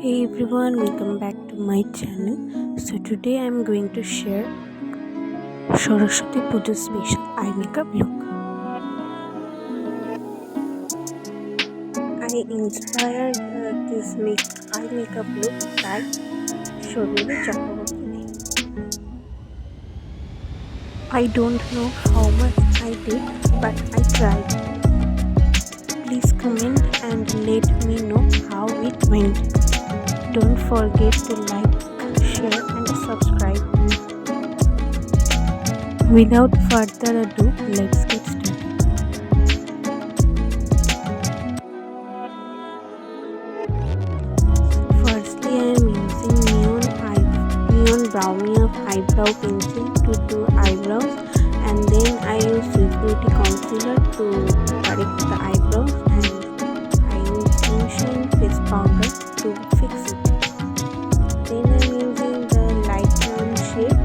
Hey everyone, welcome back to my channel. So today I'm going to share Saraswati Puja special eye makeup look. I inspired this eye makeup look by Shormili Chakraborty. I don't know how much I did, but I tried. Please comment and let me know how it went. Don't forget to like, share and subscribe. Without further ado, let's get started. Firstly, I am using neon brownie of eyebrow pencil to do eyebrows, and then I use Sweet Beauty concealer to correct the eyebrows, and I use Sunshine face powder to fix it. Then I am using the light brown shade.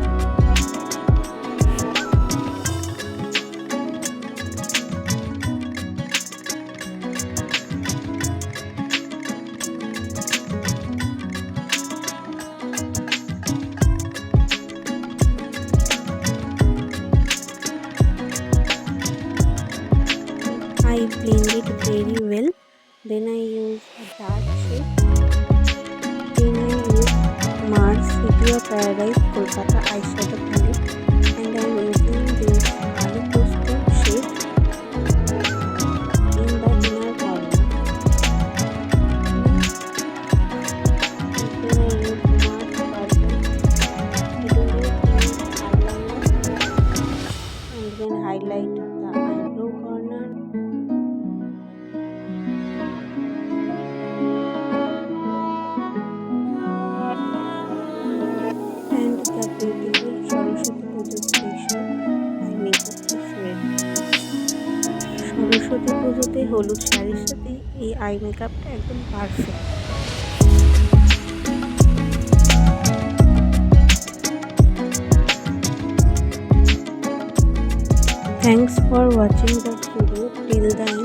I blend it very well. Then I use a dark shade. Then I use Mars City of Paradise Kolkata eyeshadow palette, and I am using this Holly Poster shade in the inner corner. Then I use Mars Purple. I do use eyeliner and then highlight the eyebrow corner. And the beautiful Saraswati Puja special eye makeup is ready. Saraswati পুজোতে হলুদ শাড়ির সাথে এই I মেকআপটা একদম perfect. Thanks for watching the video till the end.